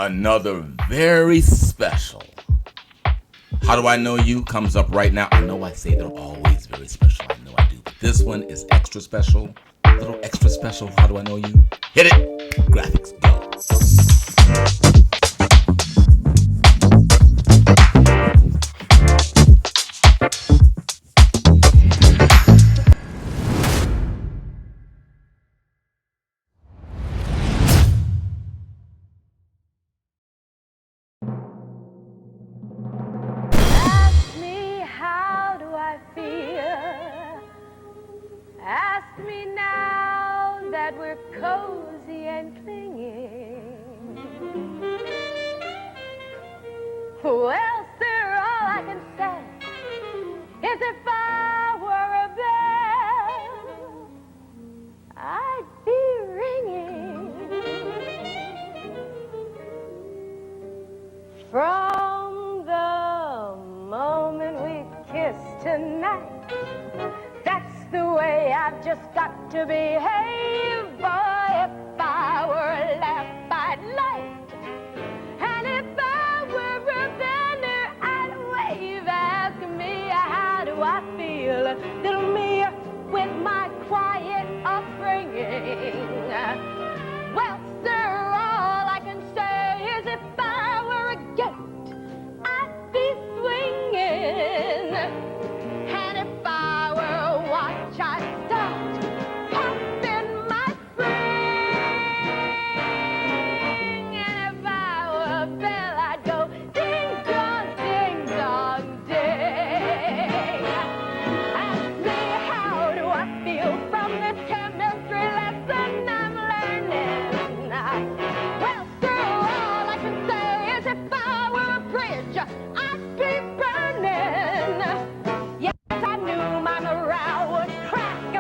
Another very special How Do I Know You comes up right now. I know I say they're always very special. I know I do. But this one is extra special. A little extra special. How Do I Know You? Hit it. Graphics, go. Cozy and clinging. Well, sir, all I can say is if I were a bell, I'd be ringing. From the moment we kissed tonight, that's the way I've just got to behave, boy. If I were a lamp, I'd light. And if I were a banner, I'd wave. Ask me, how do I feel? Little me with my quiet upbringing. Well, sir, all I can say is if I were a gate, I'd be swinging. And if I were a watch, I'd start pumping my spring. And if I were a bell, I'd go ding dong, ding. Ask me, how do I feel from the chemistry lesson I'm learning? Well, sir, all I can say is if I were a bridge, I'd be burning. Yes, I knew my morale would crack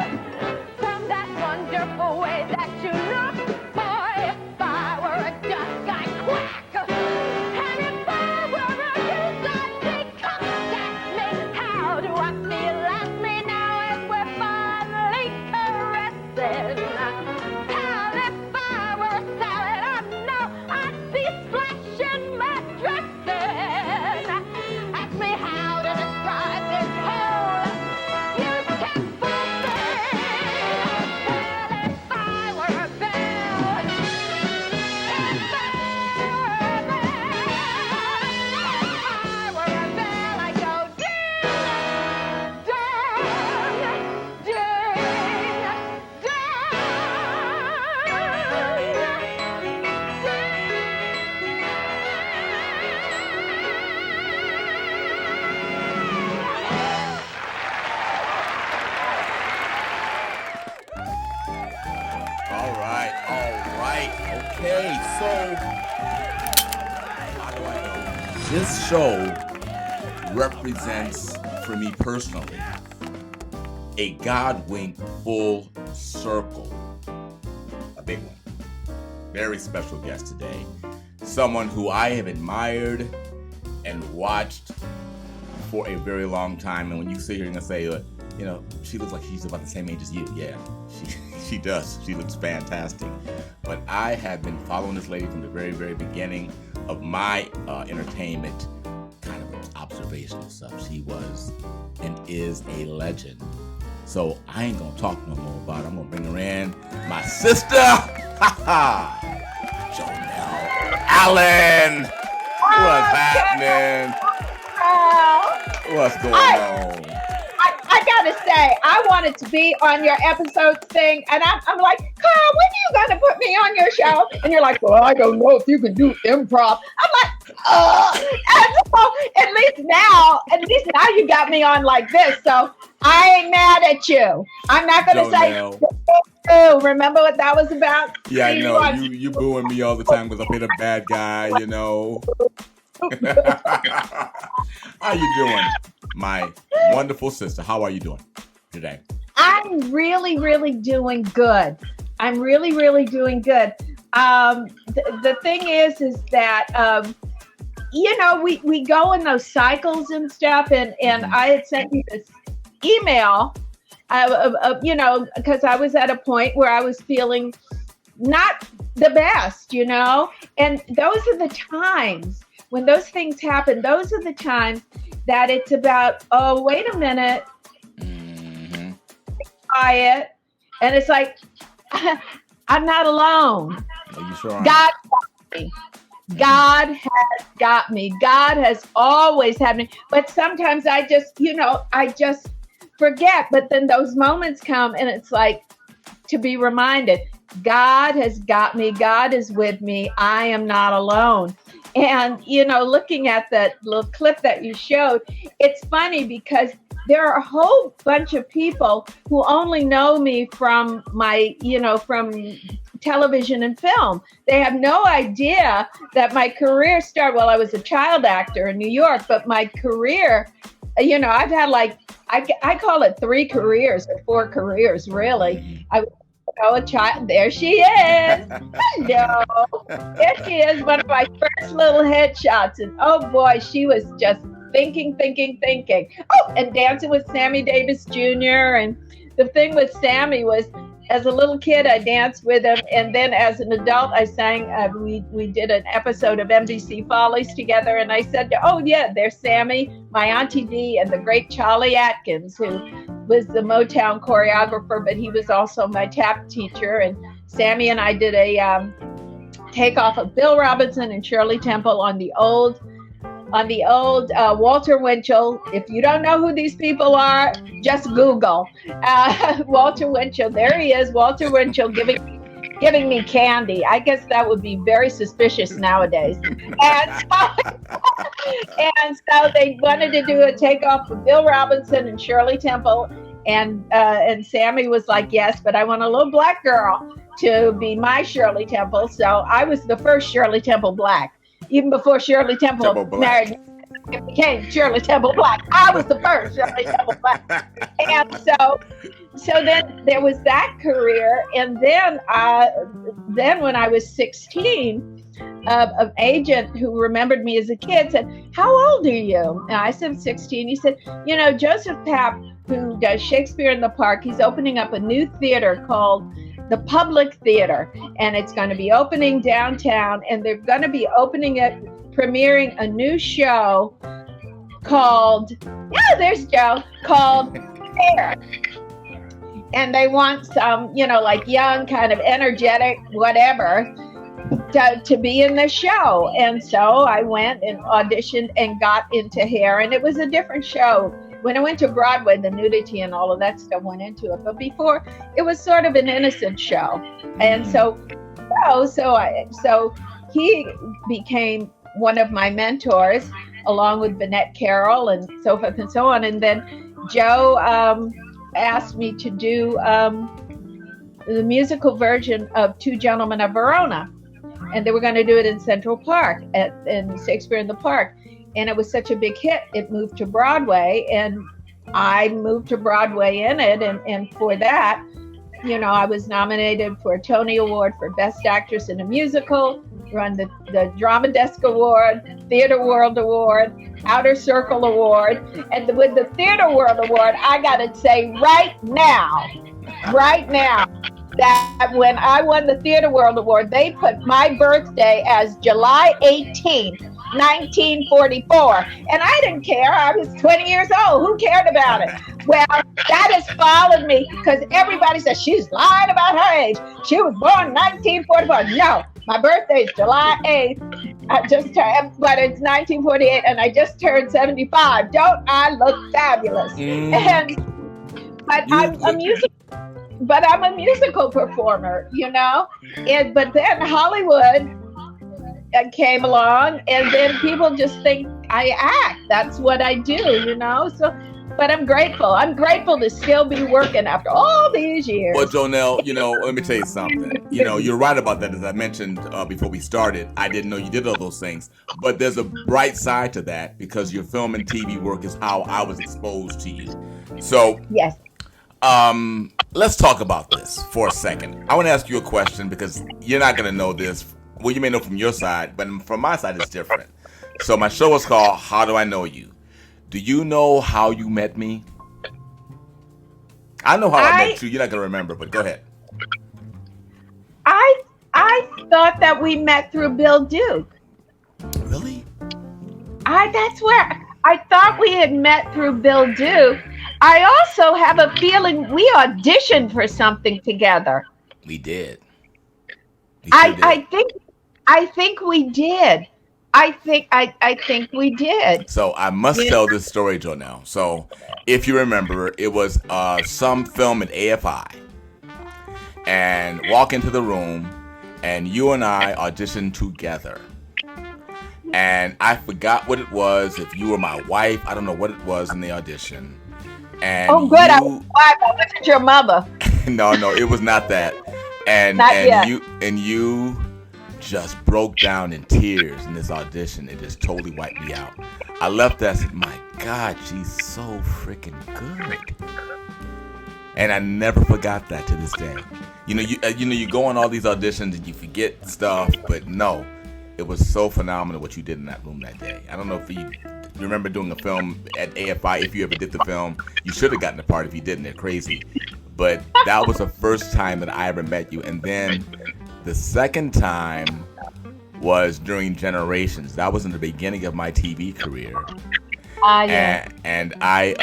from that wonderful way that you look. Boy, if I were a duck, I'd quack. And if I were a goose, I'd be cocked at me. How do I feel? Ask me now as we're finally caressing. Hell, if I were a salad, I know I'd be splashing my dressing. Ask me how to describe this whole beautiful thing. Well, if I were a bell, if I were a bell, I'd go ding All right. Okay, so how do I know? This show represents, for me personally, a God wink full circle. A big one. Very special guest today. Someone who I have admired and watched for a very long time. And when you sit here and say, she looks like she's about the same age as you. Yeah, she does. She looks fantastic. But I have been following this lady from the very, very beginning of my entertainment kind of observational stuff. She was and is a legend. So I ain't gonna talk no more about it. I'm gonna bring her in. My sister, JONELLE Allen. What's happening? What's going on? I gotta say, I wanted to be on your episode thing, and I'm like, Carl, when are you gonna put me on your show? And you're like, well, I don't know if you can do improv. I'm like, and so at least now you got me on like this, so I ain't mad at you. I'm not gonna JONELLE. say, oh, remember what that was about? Yeah, I know. You booing me all the time because I played a bad guy, you know. How you doing, my wonderful sister? How are you doing today? I'm really, really doing good. I'm really, really doing good. The thing is that we go in those cycles and stuff, and I had sent you this email, because I was at a point where I was feeling not the best, and those are the times when those things happen. Those are the times that it's about, oh, wait a minute, quiet. And it's like, I'm not alone. Are you sure? God got me. God has got me. God has always had me. But sometimes I just forget. But then those moments come and it's like to be reminded, God has got me. God is with me. I am not alone. And, looking at that little clip that you showed, it's funny because there are a whole bunch of people who only know me from my, from television and film. They have no idea that my career started, well, I was a child actor in New York, but my career, I've had I call it 3 careers or 4 careers, really. I was a child. There she is. Hello. There she is, one of my first little headshots. And oh boy, she was just thinking. Oh, and dancing with Sammy Davis Jr. And the thing with Sammy was, as a little kid, I danced with him, and then as an adult, I sang. We did an episode of NBC Follies together, and I said, "Oh yeah, there's Sammy, my Auntie Dee, and the great Charlie Atkins, who was the Motown choreographer, but he was also my tap teacher." And Sammy and I did a takeoff of Bill Robinson and Shirley Temple on the old Walter Winchell. If you don't know who these people are, just Google Walter Winchell. There he is, Walter Winchell, giving me candy. I guess that would be very suspicious nowadays. And so they wanted to do a takeoff of Bill Robinson and Shirley Temple, and Sammy was like, "Yes, but I want a little black girl to be my Shirley Temple." So I was the first Shirley Temple black. Even before Shirley Temple married me, it became Shirley Temple Black. I was the first Shirley Temple Black. And so then there was that career. And then when I was 16, an agent who remembered me as a kid said, "How old are you?" And I said, 16. He said, Joseph Papp, who does Shakespeare in the Park, he's opening up a new theater called the Public Theater, and it's going to be opening downtown, and they're going to be premiering a new show called Hair. And they want some, young, kind of energetic, whatever, to be in the show. And so I went and auditioned and got into Hair, and it was a different show. When I went to Broadway, the nudity and all of that stuff went into it. But before, it was sort of an innocent show. And so he became one of my mentors, along with Vinnette Carroll and so forth and so on. And then Joe asked me to do the musical version of Two Gentlemen of Verona. And they were going to do it in Central Park, in Shakespeare in the Park. And it was such a big hit, it moved to Broadway, and I moved to Broadway in it. And for that, I was nominated for a Tony Award for Best Actress in a Musical, won the Drama Desk Award, Theater World Award, Outer Circle Award. And with the Theater World Award, I got to say right now, that when I won the Theater World Award, they put my birthday as July 18th. 1944, and I didn't care. I was 20 years old. Who cared about it? Well, that has followed me because everybody says she's lying about her age. She was born 1944. No, my birthday is July 8th. I just turned, but it's 1948, and I just turned 75. Don't I look fabulous? But I'm a musical performer, but then Hollywood came along, and then people just think I act. That's what I do, So, but I'm grateful. I'm grateful to still be working after all these years. Well, Jonelle, let me tell you something. You're right about that. As I mentioned before we started, I didn't know you did all those things. But there's a bright side to that, because your film and TV work is how I was exposed to you. So, yes. Let's talk about this for a second. I want to ask you a question, because you're not going to know this. Well, you may know from your side, but from my side, it's different. So my show is called How Do I Know You? Do you know how you met me? I know how I met you. You're not going to remember, but go ahead. I I thought that we met through Bill Duke. Really? That's where I thought we had met through Bill Duke. I also have a feeling we auditioned for something together. We did. We sure did. I think we did. I think we did. So I must tell this story, Jonelle. So if you remember, it was some film at AFI, and walk into the room, and you and I auditioned together. And I forgot what it was. If you were my wife, I don't know what it was in the audition. And oh, good. I was wife. I wasn't your mother. No, it was not that. And you just broke down in tears in this audition. It just totally wiped me out. I left there. I said, "My God, she's so freaking good." And I never forgot that to this day. You go on all these auditions and you forget stuff, but no, it was so phenomenal what you did in that room that day. I don't know if you remember doing a film at AFI. If you ever did the film, you should have gotten the part. If you didn't, they're crazy. But that was the first time that I ever met you. And then the second time was during Generations. That was in the beginning of my TV career. Yeah. And I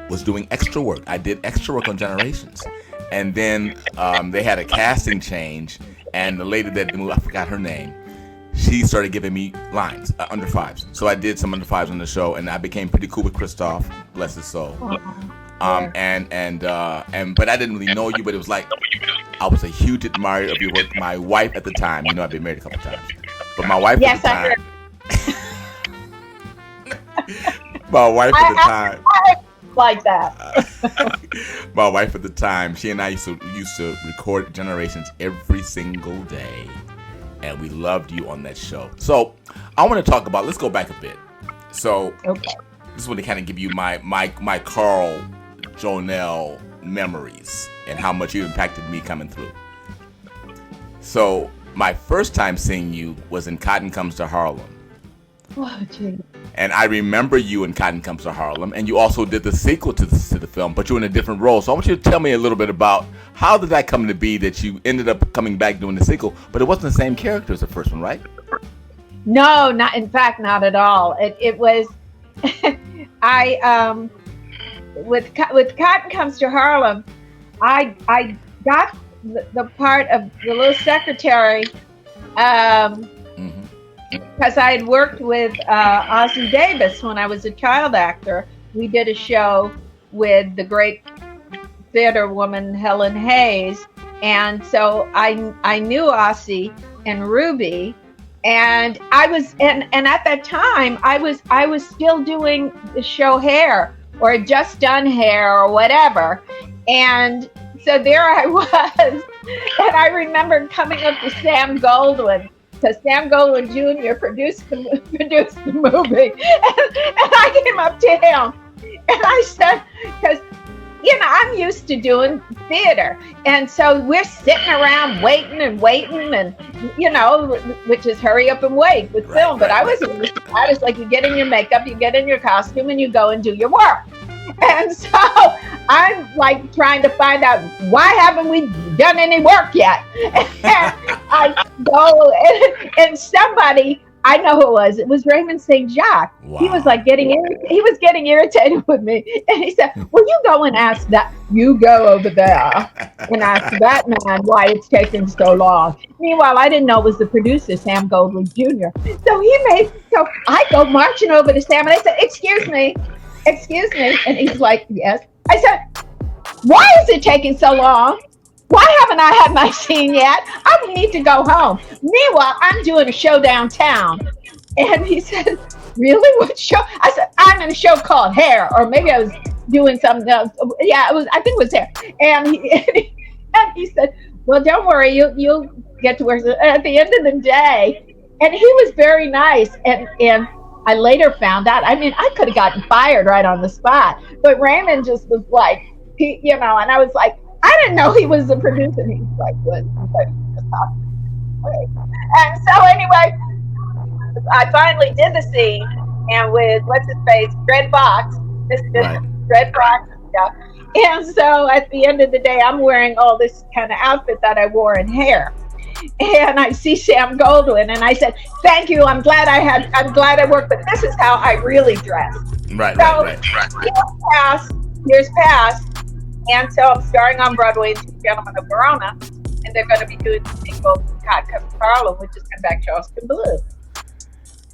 was doing extra work. I did extra work on Generations. And then they had a casting change, and the lady that moved, I forgot her name, she started giving me lines, under fives. So I did some under fives on the show, and I became pretty cool with Christoph, bless his soul. But I didn't really know you, but it was like I was a huge admirer of your work. My wife at the time, I've been married a couple times, but my wife at the time. My wife at the time. Like that. My wife at the time, she and I used to record Generations every single day, and we loved you on that show. So I want to talk about. Let's go back a bit. So this is going to kind of give you my Carl Jonelle memories and how much you impacted me coming through. So my first time seeing you was in Cotton Comes to Harlem. Oh, gee. And I remember you in Cotton Comes to Harlem, and you also did the sequel to the film, but you're in a different role. So I want you to tell me a little bit about how did that come to be that you ended up coming back doing the sequel, but it wasn't the same character as the first one, right? No, not at all. It was with Cotton Comes to Harlem, I got the part of the little secretary. Because I had worked with Ossie Davis when I was a child actor. We did a show with the great theater woman Helen Hayes, and so I knew Ossie and Ruby, and I was and at that time I was still doing the show Hair or Just Done Hair or whatever, and so there I was, and I remember coming up to Sam Goldwyn. Because Sam Goldwyn Jr. produced the movie, and I came up to him, and I said, because I'm used to doing theater, and so we're sitting around waiting, and which is hurry up and wait with film. But I wasn't. I was like, you get in your makeup, you get in your costume, and you go and do your work. And so I'm like trying to find out, why haven't we done any work yet? And I go and somebody, I know who it was Raymond St. Jacques. Wow. He was like getting irritated with me. And he said, well, you go and ask that. You go over there and ask that man why it's taking so long. Meanwhile, I didn't know it was the producer, Sam Goldwyn Jr. So I go marching over to Sam and I said, excuse me. And he's like, yes. I said, why is it taking so long? Why haven't I had my scene yet? I need to go home. Meanwhile, I'm doing a show downtown. And he said, really? What show? I said, I'm in a show called Hair, or maybe I was doing something else. Yeah, I think it was Hair. And he said, well, don't worry, you'll get to work at the end of the day. And he was very nice. And I later found out, I could have gotten fired right on the spot, but Raymond just was like, and I was like, I didn't know he was the producer. And he was like, what? And so anyway, I finally did the scene, and with what's his face, Red Fox, Red Fox and stuff. And so at the end of the day, I'm wearing all this kind of outfit that I wore in Hair. and I see Sam Goldwyn, and I said, "Thank you. I'm glad I worked, but this is how I really dress." Right. Years passed, and so I'm starring on Broadway in Two Gentlemen of Verona, and they're going to be doing the sequel to Comes To Harlem, which is Back Charleston Blue.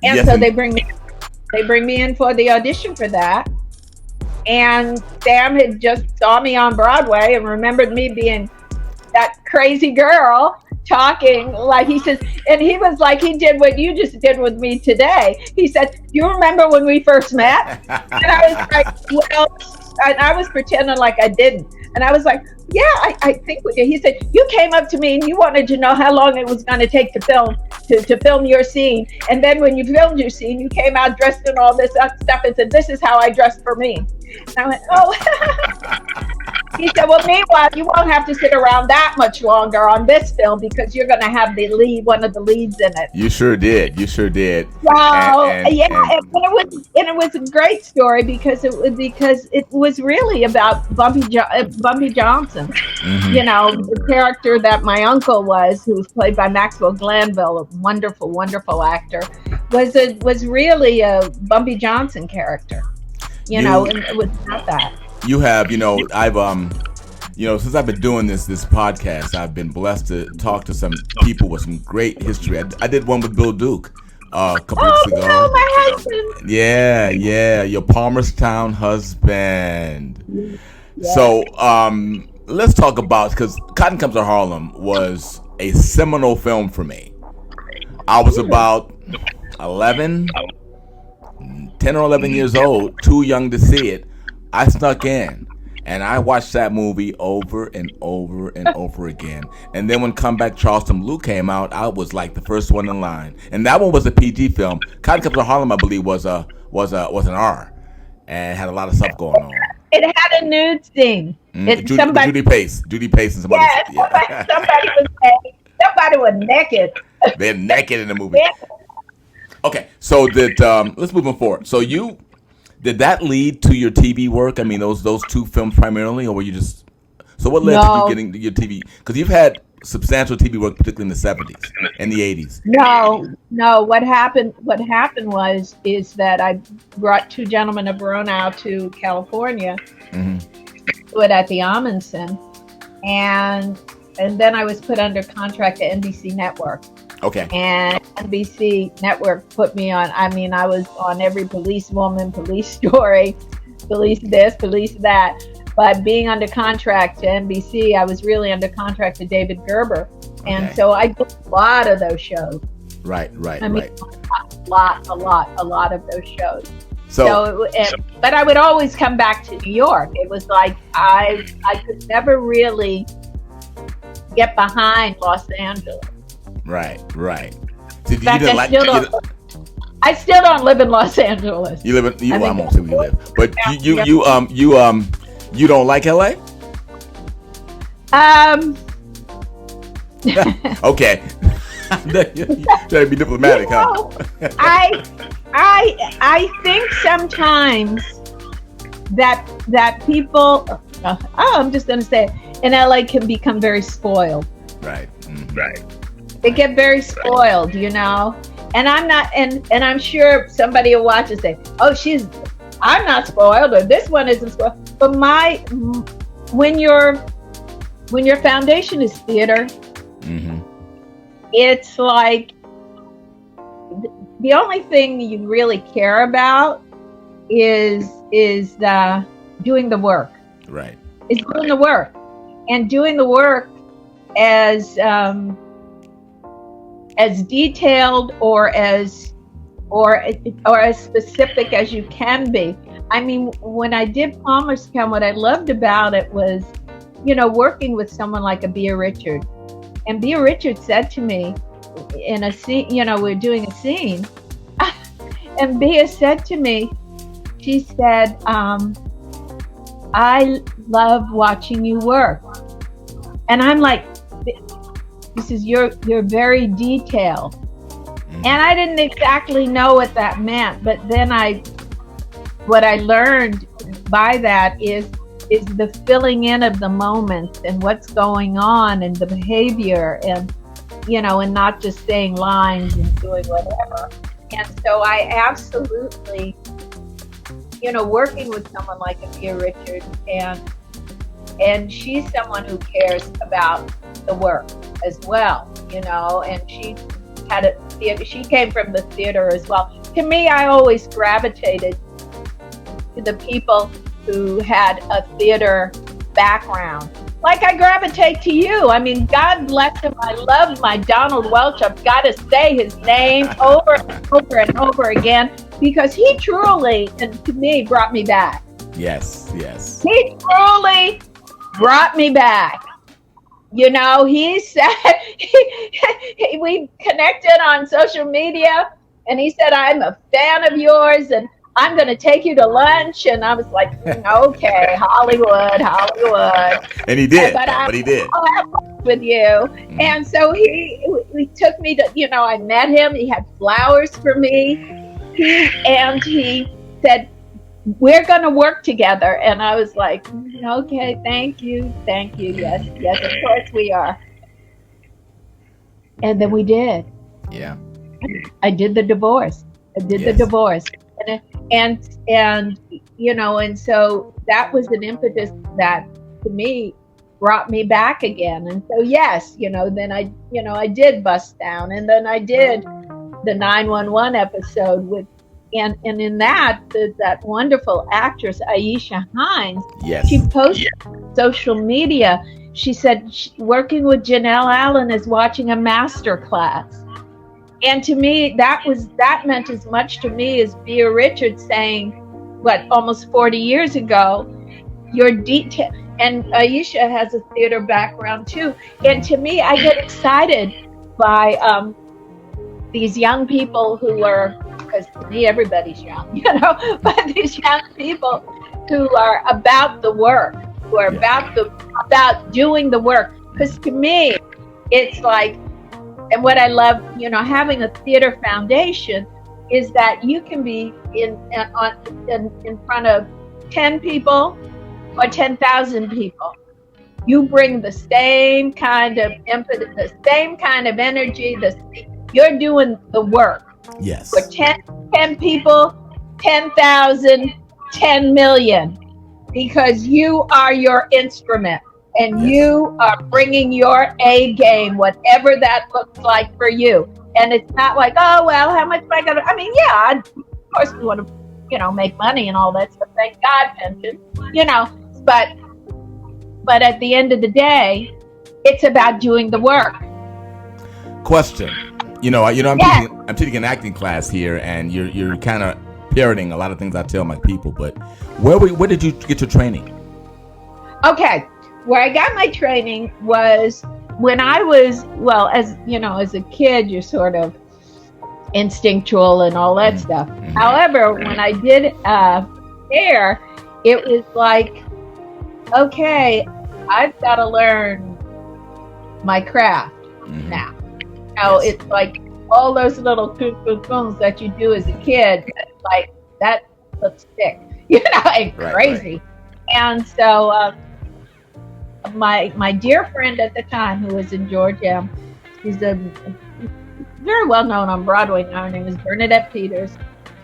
And Yes, so they bring me in for the audition for that. And Sam had just saw me on Broadway and remembered me being that crazy girl talking like he says, and he was like, he did what you just did with me today. He said, "You remember when we first met?" And I was like, well, and I was pretending like I didn't. And I was like, "Yeah, I think we did." He said, "You came up to me and you wanted to know how long it was going to take to film your scene. And then when you filmed your scene, you came out dressed in all this stuff and said, 'This is how I dressed for me.'" And I went, "Oh." He said, "Well, meanwhile, you won't have to sit around that much longer on this film because you're going to have one of the leads in it." You sure did. So it was a great story because it was really about Bumpy Johnson, the character that my uncle was, who was played by Maxwell Glanville, a wonderful, wonderful actor, was really a Bumpy Johnson character, and it was not that. You have, I've since I've been doing this podcast, I've been blessed to talk to some people with some great history. I did one with Bill Duke a couple weeks ago. Oh, my husband. Yeah, your Palmerstown husband. Yeah. So, let's talk about, because Cotton Comes to Harlem was a seminal film for me. I was about 10 or 11 years old, too young to see it. I snuck in and I watched that movie over and over and over again. And then when Come Back Charleston Blue came out, I was like the first one in line. And that one was a PG film. Cotton Comes to Harlem, I believe, was an R, and had a lot of stuff going on. It had a nude scene. Judy Pace and somebody. Yeah, somebody was naked. They're naked in the movie. Yeah. Okay, so let's move on forward. So did that lead to your TV work? I mean, those two films primarily, or were you just? So what led to you getting your TV? Because you've had substantial TV work, particularly in the 70s and the 80s. No. What happened is that I brought Two Gentlemen of Verona out to California, do it at the Amundsen, and then I was put under contract to NBC Network. Okay. And NBC Network put me on. I mean, I was on every police woman, police story, police this, police that. But being under contract to NBC, I was really under contract to David Gerber. And so I did a lot of those shows. Right. A lot of those shows. But I would always come back to New York. It was like I could never really get behind Los Angeles. Right. In fact, I still don't live in Los Angeles. You live in? I won't say where you live, but you don't like LA? Okay. Trying to be diplomatic, huh? I think sometimes that people, I'm just gonna say, in LA can become very spoiled. Right. They get very spoiled, and I'm not, and I'm sure somebody will watch and say, "Oh, I'm not spoiled," or "This one isn't spoiled." But when your foundation is theater, it's like the only thing you really care about is doing the work. Right. It's doing the work, and doing the work as detailed or as specific as you can be. I mean, when I did Palmerstown, what I loved about it was, working with someone like a Bea Richard. And Bea Richard said to me in a scene, we're doing a scene, and Bea said to me, she said, "I love watching you work." And I'm like, this is you're very detailed. And I didn't exactly know what that meant, but then what I learned by that is the filling in of the moments and what's going on and the behavior, and not just saying lines and doing whatever. And so I absolutely, working with someone like Amir Richards, and she's someone who cares about the work as well, and she had a theater. She came from the theater as well. To me, I always gravitated to the people who had a theater background. Like I gravitate to you. I mean, God bless him. I love my Donald Welch. I've got to say his name over and over and over again because he truly, and to me, brought me back. Yes. He truly brought me back. He said, we connected on social media, and he said, I'm a fan of yours, and I'm going to take you to lunch. And I was like, okay, Hollywood. And he did, but he did. I'll have lunch with you. And so he took me to, I met him. He had flowers for me. And he said, we're going to work together. And I was like, okay, thank you. Yes, of course we are. And then we did. Yeah. I did the divorce. The divorce. And so that was an impetus that to me brought me back again. And so, yes, then I did bust down, and then I did the 911 episode with, and in that wonderful actress, Aisha Hines, yes, she posted on social media, she said, working with JONELLE Allen is watching a master class. And to me, that meant as much to me as Bea Richards saying, almost 40 years ago, your detail. And Aisha has a theater background too. And to me, I get excited by these young people who are, because to me, everybody's young, but these young people who are about the work, who are about doing the work. Because to me, it's like, and what I love, having a theater foundation is that you can be in front of 10 people or 10,000 people. You bring the same kind of impetus, the same kind of energy. You're doing the work. Yes. For 10 people, 10,000, 10 million, because you are your instrument. And you are bringing your A game, whatever that looks like for you. And it's not like, oh, well, how much am I going to, of course we want to, make money and all that stuff. Thank God, pension, but at the end of the day, it's about doing the work. Question. I'm taking an acting class here, and you're kind of parroting a lot of things I tell my people, but where did you get your training? Okay. Where I got my training was when I was, as a kid, you're sort of instinctual and all that stuff. However, when I did hair, it was like, okay, I've got to learn my craft now. It's like all those little coons that you do as a kid, like that looks thick, and crazy. Right. And so, my dear friend at the time, who was in Georgia, she's a very well known on Broadway now. Her name is Bernadette Peters.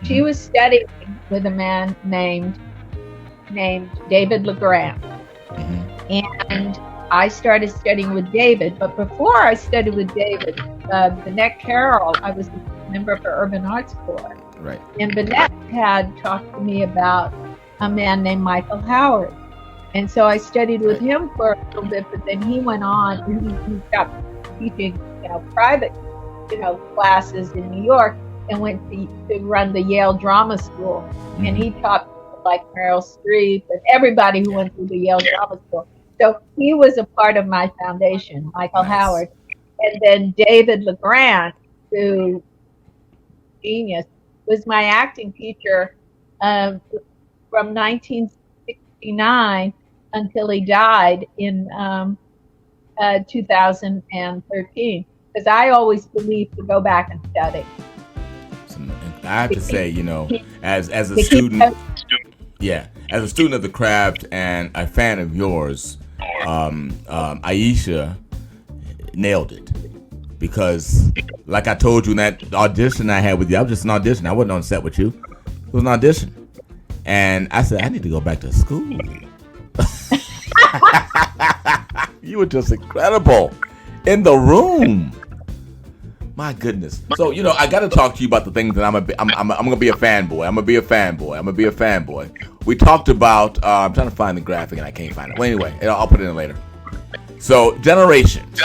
She was studying with a man named David LeGrand, and I started studying with David. But before I studied with David, Vinnette Carroll, I was a member of her Urban Arts Corps, right? And Vinnette had talked to me about a man named Michael Howard. And so I studied with him for a little bit, but then he went on and he stopped teaching, private, classes in New York and went to run the Yale Drama School. And he taught like Meryl Streep and everybody who went through the Yale Drama School. So he was a part of my foundation, Michael Howard. And then David LeGrand, who genius, was my acting teacher from 1969 until he died in 2013. Because I always believed to go back and study. I have to say, as a student, as a student of the craft and a fan of yours, Aisha nailed it. because, like I told you in that audition I had with you, I was just an audition. I wasn't on set with you. It was an audition. And I said, I need to go back to school. You were just incredible in the room. My goodness. So, I got to talk to you about the things that I'm going to be a fanboy. I'm going to be a fanboy. We talked about, I'm trying to find the graphic and I can't find it. Well, anyway, I'll put it in later. So, generations.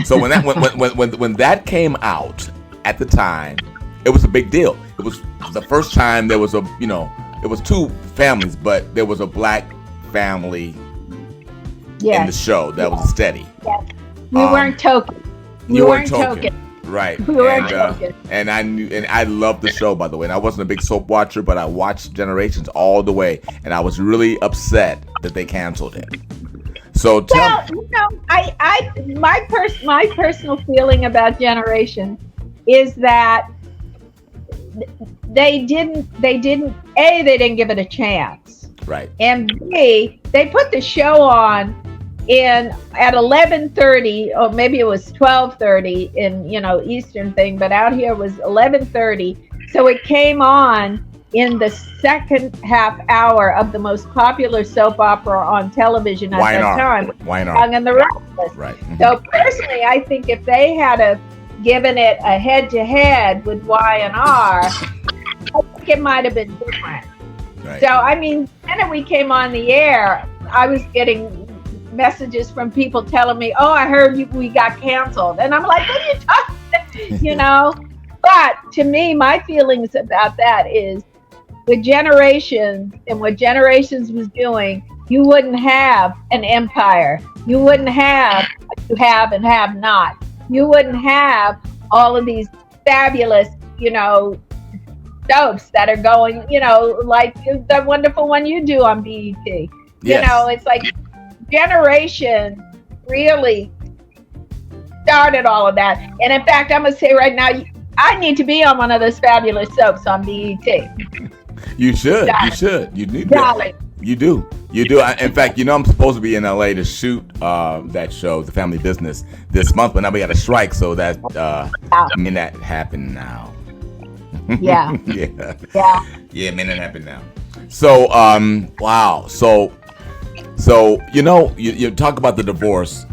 So when that came out at the time, it was a big deal. It was the first time there was it was two families, but there was a black family in the show that was steady. Yes. We weren't token. We weren't token. Right. We weren't token. And I loved the show, by the way. And I wasn't a big soap watcher, but I watched Generations all the way, and I was really upset that they canceled it. So my personal feeling about Generations is that they didn't give it a chance. Right. And B, they put the show on at 11:30, or maybe it was 12:30 in Eastern thing, but out here was 11:30. So it came on in the second half hour of the most popular soap opera on television at that time, Young and the Restless. Right. Mm-hmm. So personally, I think if they had given it a head-to-head with Y&R, I think it might have been different. Right. So, I mean, then we came on the air, I was getting messages from people telling me, oh, I heard we got canceled. And I'm like, what are you talking about? But to me, my feelings about that is, with Generations and what Generations was doing, you wouldn't have an empire. You wouldn't have you have and have not. You wouldn't have all of these fabulous, soaps that are going, like the wonderful one you do on BET. Yes. It's like Generation really started all of that. And in fact, I'm going to say right now, I need to be on one of those fabulous soaps on BET. You should. Darling. You should. You need Darling. You do. In fact, I'm supposed to be in LA to shoot that show, The Family Business, this month, but now we got a strike, so that may not happen now. Yeah. Yeah, may not happen now. So, wow. So you talk about the divorce,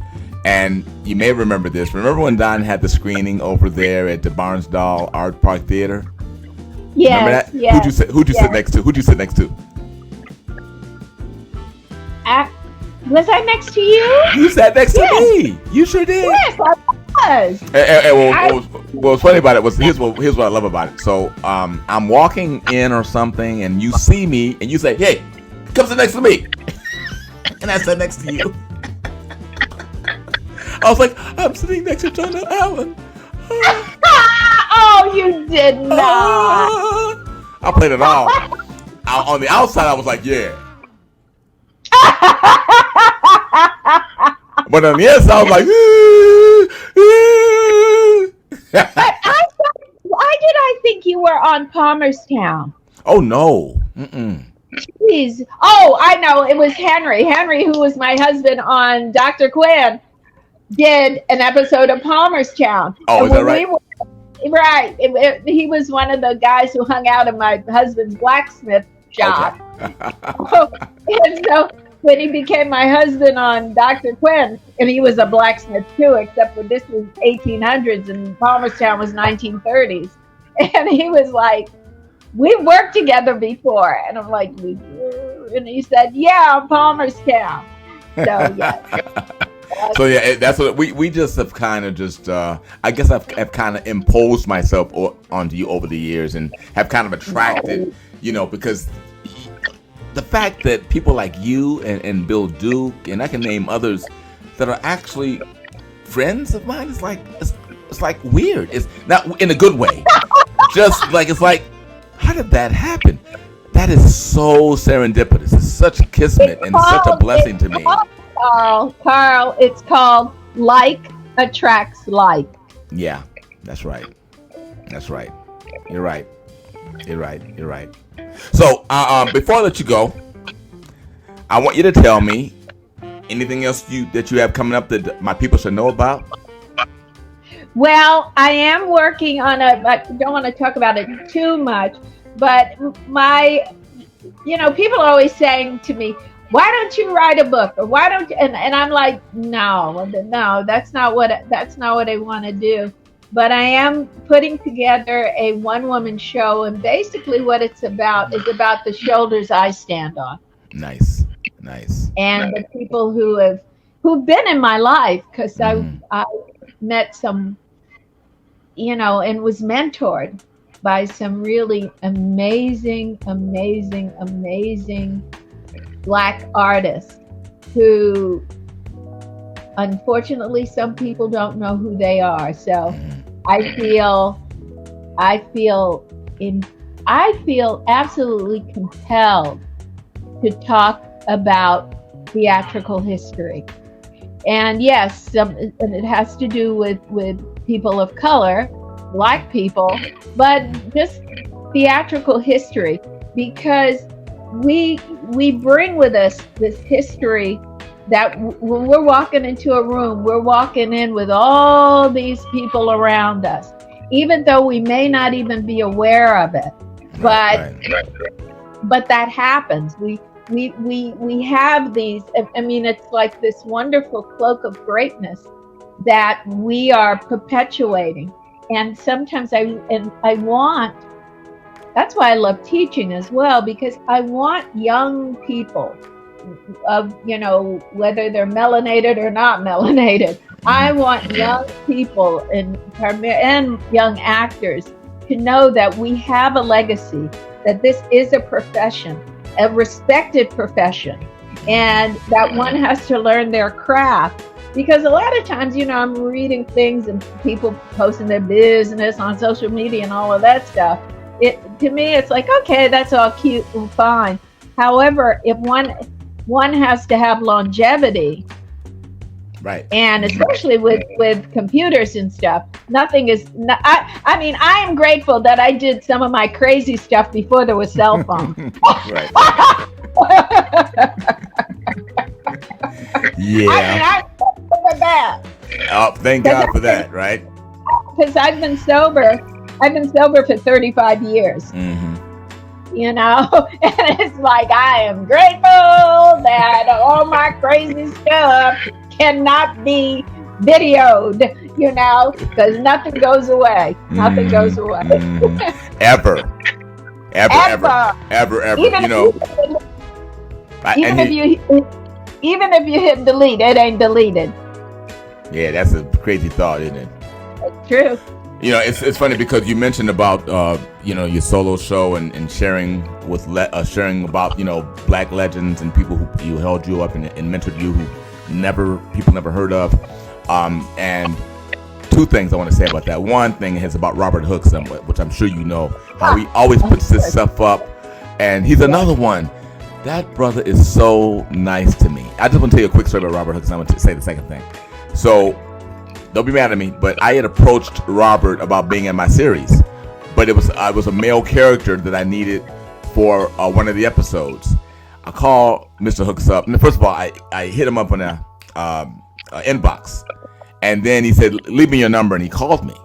and you may remember this. Remember when Don had the screening over there at the Barnsdall Art Park Theater? Yes. Remember that? Yes. Who'd you sit next to? Who'd you sit next to? Was I next to you? You sat next to me. You sure did. Yes, I was. What's funny about it was here's what I love about it. So I'm walking in or something, and you see me, and you say, "Hey, come sit next to me," and I sat next to you. I was like, "I'm sitting next to JONELLE ALLEN." Oh, you did not. I played it all. On the outside, I was like, "Yeah." But on the inside, I was like, why did I think you were on Palmerstown? Oh, no. Mm-mm. Jeez. Oh, I know. It was Henry. Henry, who was my husband on Dr. Quinn, did an episode of Palmerstown. Oh, is that right? Right. He was one of the guys who hung out in my husband's blacksmith shop. Okay. And so when he became my husband on Dr. Quinn, and he was a blacksmith too, except for this was 1800s and Palmerstown was 1930s. And he was like, we worked together before. And I'm like, we do? And he said, yeah, Palmerstown. So, yeah. So yeah, that's what we just have kind of just. I guess I've kind of imposed myself onto you over the years, and have kind of attracted, because the fact that people like you and Bill Duke, and I can name others that are actually friends of mine, it's like weird. It's not in a good way. Just like it's like, how did that happen? That is so serendipitous. It's such kismet and such a blessing to me. Carl, it's called like attracts like. Yeah, that's right. You're right. So, before I let you go, I want you to tell me anything else that you have coming up that my people should know about. Well, I am working on I don't want to talk about it too much, but people are always saying to me, why don't you write a book? Or why don't you? And I'm like, no, that's not what I want to do. But I am putting together a one-woman show, and basically what it's about is about the shoulders I stand on. Nice. And the people who've been in my life, because I met some, and was mentored by some really amazing Black artists who, unfortunately, some people don't know who they are. So I feel absolutely compelled to talk about theatrical history. And yes, and it has to do with people of color, Black people, but just theatrical history, because we bring with us this history that when we're walking into a room, we're walking in with all these people around us, even though we may not even be aware of it. But that happens. We have these. I mean, it's like this wonderful cloak of greatness that we are perpetuating. And sometimes I want. That's why I love teaching as well, because I want young people, whether they're melanated or not melanated. I want young people and young actors to know that we have a legacy, that this is a profession, a respected profession, and that one has to learn their craft. Because a lot of times, I'm reading things and people posting their business on social media and all of that stuff. To me, it's like, okay, that's all cute and fine. However, if one has to have longevity, right, and especially with computers and stuff, nothing is. I mean, I am grateful that I did some of my crazy stuff before there was cell phones. Right. Yeah. I'm grateful for that. Oh, thank God for that, right? Because I've been sober for 35 years. Mm-hmm. And it's like, I am grateful that all my crazy stuff cannot be videoed, because nothing goes away. Nothing goes away. Ever. Even if you hit delete, it ain't deleted. Yeah, that's a crazy thought, isn't it? It's true. It's funny because you mentioned about your solo show and sharing sharing about Black legends and people who held you up and mentored you who people never heard of. And two things I want to say about that. One thing is about Robert Hooks, which I'm sure you know, how he always puts this stuff up, and he's another one. That brother is so nice to me. I just want to tell you a quick story about Robert Hooks, and I want to say the second thing. So, don't be mad at me, but I had approached Robert about being in my series, but I was a male character that I needed for one of the episodes. I called Mr. Hooks up, and first of all, I hit him up on a inbox, and then he said, "Leave me your number," and he called me.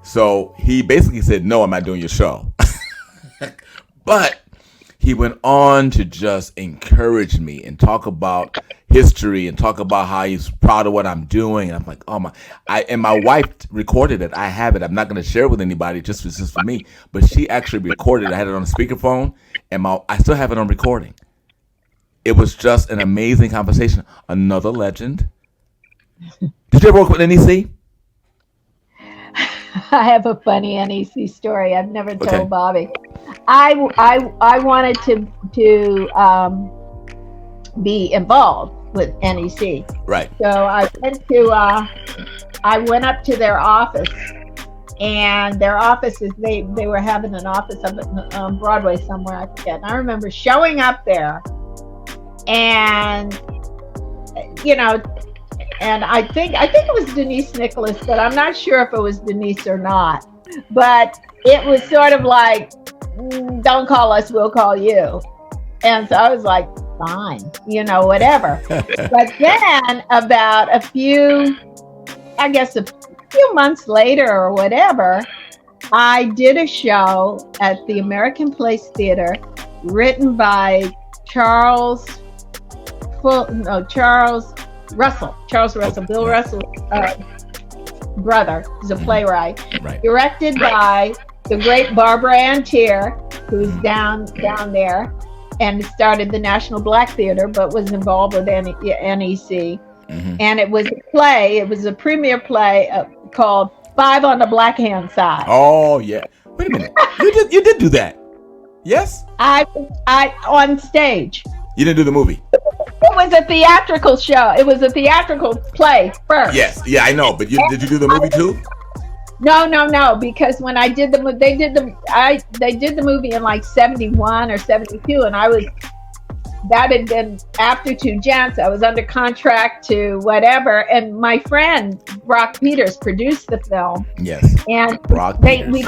So he basically said, "No, I'm not doing your show," but he went on to just encourage me and talk about history and talk about how he's proud of what I'm doing. And I'm like, oh my! And my wife recorded it. I have it. I'm not going to share it with anybody. It's just for me. But she actually recorded it. I had it on a speakerphone, and I still have it on recording. It was just an amazing conversation. Another legend. Did you ever work with NEC? I have a funny NEC story I've never told Bobby. I wanted to be involved with NEC. Right. So I went up to their office, and their offices, they were having an office up on Broadway somewhere, I forget. And I remember showing up there, and and I think it was Denise Nicholas, but I'm not sure if it was Denise or not. But it was sort of like, don't call us, we'll call you. And so I was like, fine, whatever. But then about a few months later or whatever, I did a show at the American Place Theater written by Charles Russell, Bill Russell's brother. He's a playwright. Right. Directed by the great Barbara Ann Tier, who's down there, and started the National Black Theater, but was involved with NEC. Mm-hmm. And it was a play. It was a premiere play called Five on the Black Hand Side. Oh yeah. Wait a minute. You did do that. Yes. I on stage. You didn't do the movie. It was a theatrical show. It was a theatrical play first. Yes. Yeah, I know. But did you do the movie too? No. Because when I did they did the movie in like 71 or 72, and that had been after Two Gents. I was under contract to whatever, and my friend Brock Peters produced the film. Yes. And Brock Peters.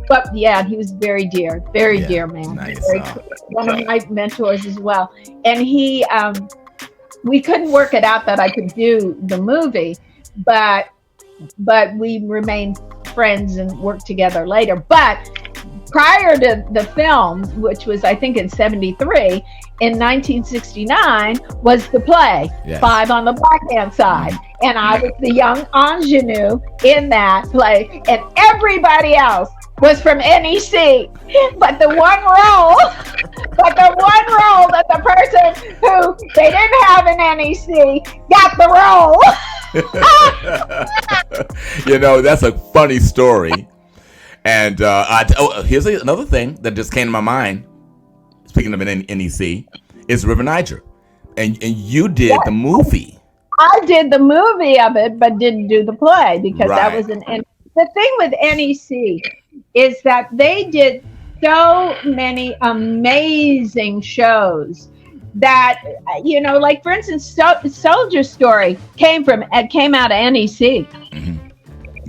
But yeah, he was very dear man. Nice. One of my mentors as well. And he, we couldn't work it out that I could do the movie, but we remained friends and worked together later. But prior to the film, which was I think in 73, in 1969 was the play, yes. Five on the Black Hand Side. And I was the young ingenue in that play, and everybody else was from NEC, but the one role that the person who they didn't have in NEC got the role. That's a funny story. And here's another thing that just came to my mind. Speaking of an NEC, is River Niger, and you did the movie. I did the movie of it, but didn't do the play because that was an. The thing with NEC is that they did so many amazing shows that like for instance, Soldier Story came out of NEC. Mm-hmm.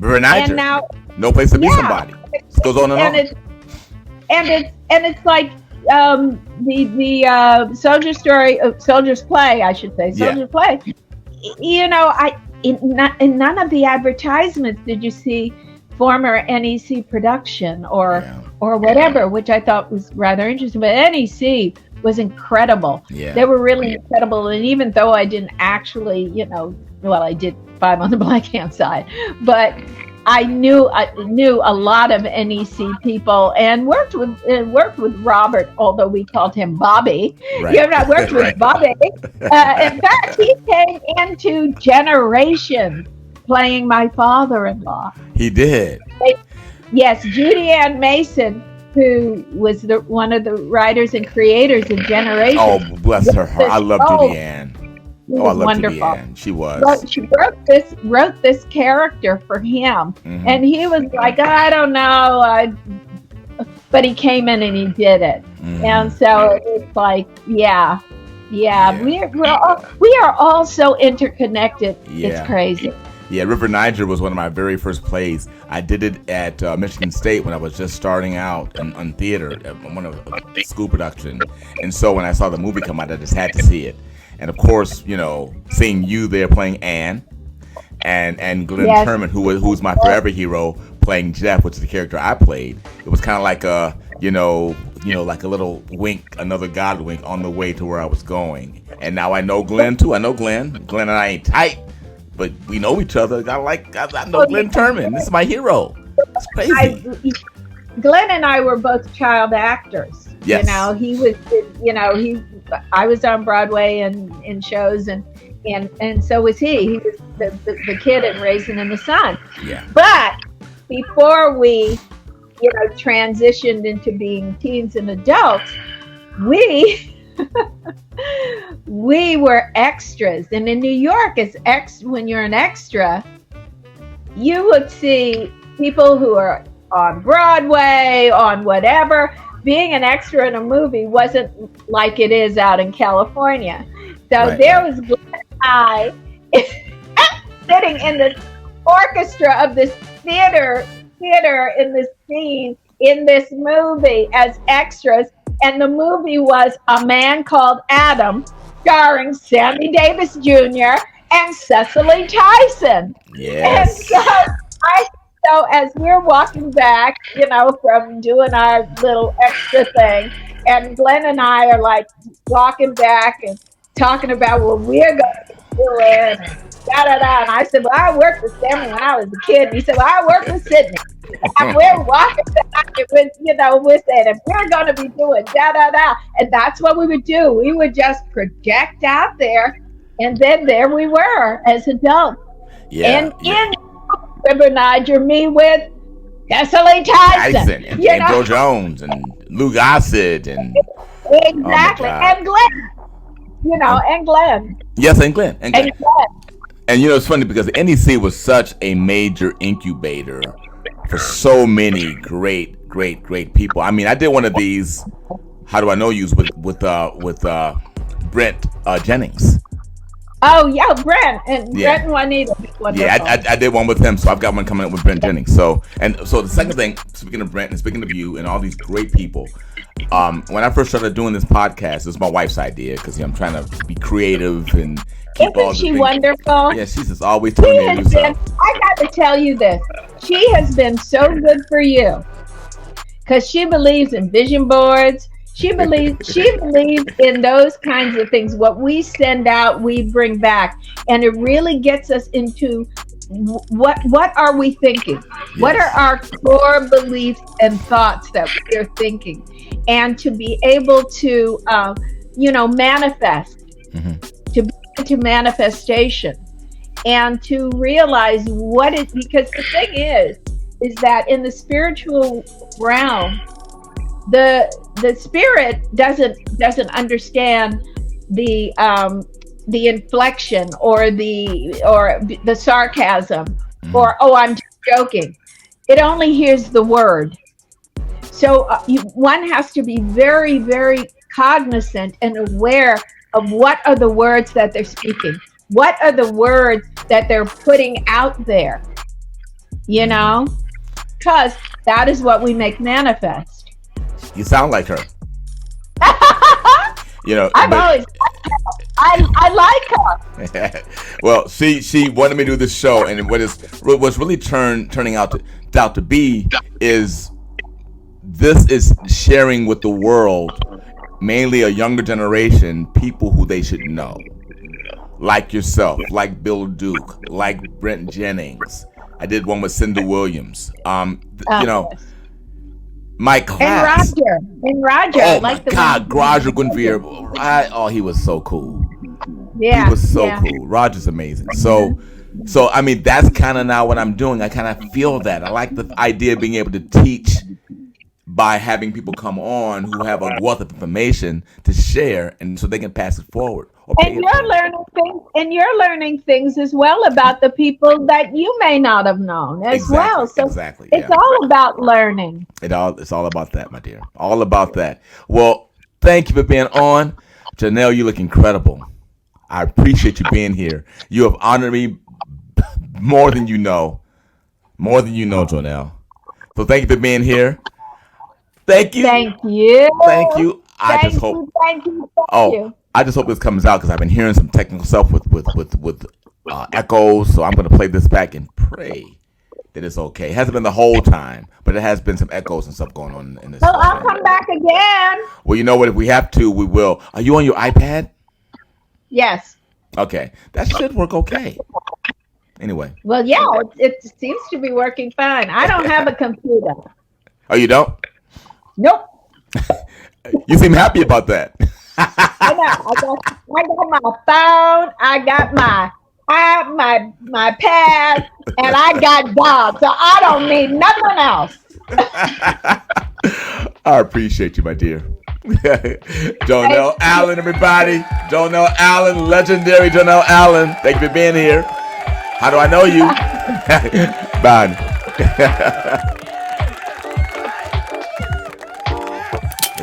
River Niger. And now, no place to be somebody. It goes on and on. It's like the Soldier Story, Soldier's Play, I should say, Soldier's Play. In none of the advertisements did you see former NEC production or whatever, which I thought was rather interesting. But NEC was incredible. Yeah. They were really incredible. And even though I didn't actually, I did Five on the Black Hand Side, but I knew a lot of NEC people and worked with Robert, although we called him Bobby. Right. I worked with Bobby. In fact, he came into Generations playing my father-in-law. He did. Yes, Judy Ann Mason, who was one of the writers and creators of Generations. Oh, bless her heart. I love Judy Ann. I love wonderful. Judy Ann. She was. But she wrote this character for him, mm-hmm. and he was like, I don't know, but he came in and he did it, mm-hmm. and so it's like, we are all so interconnected. Yeah. It's crazy. Yeah, River Niger was one of my very first plays. I did it at Michigan State when I was just starting out on theater, one of a school production, and so when I saw the movie come out, I just had to see it. And of course, seeing you there playing Anne, and Glynn Turman, who's my forever hero, playing Jeff, which is the character I played. It was kind of like a, like a little wink, another God wink on the way to where I was going. And now I know Glynn too. I know Glynn. Glynn and I ain't tight, but we know each other. I know Glynn Turman. This is my hero. It's crazy. Glynn and I were both child actors. Yes. He was, I was on Broadway and in shows, and so was he. He was the kid in Raisin in the Sun. Yeah. But before we, transitioned into being teens and adults, we were extras. And in New York, when you're an extra, you would see people who are on Broadway, on whatever. Being an extra in a movie wasn't like it is out in California. So there was Glenn and I sitting in the orchestra of this theater in this scene in this movie as extras. And the movie was A Man Called Adam, starring Sammy Davis Jr. and Cicely Tyson. Yes. And so as we're walking back, from doing our little extra thing, and Glenn and I are like walking back and talking about what we're going to be doing, and da da da. And I said, well, I worked with Sammy when I was a kid. And he said, well, I worked with Sydney. And we're walking back with, with it, and we're going to be doing da da da. And that's what we would do. We would just project out there, and then there we were as adults. Yeah. And remember, Nigel, me with Cicely Tyson, and Joe Jones and Lou Gossett and exactly, and Glenn, and Glenn. Yes, and Glenn. And it's funny because the NEC was such a major incubator for so many great people. I mean, I did one of these. How do I know you? With Brent Jennings. Oh yeah, Brent and Juanita. Yeah, I did one with him, so I've got one coming up with Brent Jennings. So the second thing, speaking of Brent and speaking of you and all these great people, when I first started doing this podcast, it was my wife's idea because I'm trying to be creative and keep all the Isn't she things. wonderful? Yeah, she's just always telling me to do stuff. I got to tell you this. She has been so good for you because she believes in vision boards. She believes in those kinds of things. What we send out, we bring back, and it really gets us into what are we thinking? Yes. What are our core beliefs and thoughts that we're thinking, and to be able to, manifest, to be into manifestation, and to realize because the thing is that in the spiritual realm, the spirit doesn't understand the inflection or the sarcasm or I'm just joking. It only hears the word. So one has to be very, very cognizant and aware of what are the words that they're speaking. What are the words that they're putting out there? Because that is what we make manifest. You sound like her. I like her. Well, she wanted me to do this show, and what's really turning out to be is this is sharing with the world, mainly a younger generation, people who they should know, like yourself, like Bill Duke, like Brent Jennings. I did one with Cinda Williams. My class. And Roger. Oh my God, Roger Guinevere. He was so cool. Yeah. He was so cool. Roger's amazing. So I mean, that's kind of now what I'm doing. I kind of feel that. I like the idea of being able to teach by having people come on who have a wealth of information to share, and so they can pass it forward. And you're learning things as well about the people that you may not have known as well. So exactly. It's all about learning. It's all about that, my dear. All about that. Well, thank you for being on. Jonelle, you look incredible. I appreciate you being here. You have honored me more than you know. More than you know, Jonelle. So thank you for being here. Thank you. Thank you. Thank you. I just hope this comes out because I've been hearing some technical stuff with echoes. So I'm going to play this back and pray that it's okay. It hasn't been the whole time, but it has been some echoes and stuff going on in this. Well, I'll come back again. Well, you know what? If we have to, we will. Are you on your iPad? Yes. Okay. That should work okay. Anyway. Well, yeah, it seems to be working fine. I don't have a computer. Oh, you don't? Nope. You seem happy about that. I know. I got my phone. I got my pad, and I got God. So I don't need nothing else. I appreciate you, my dear. Jonelle Allen, everybody. Jonelle Allen, legendary Jonelle Allen. Thank you for being here. How do I know you? Bye.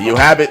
You have it.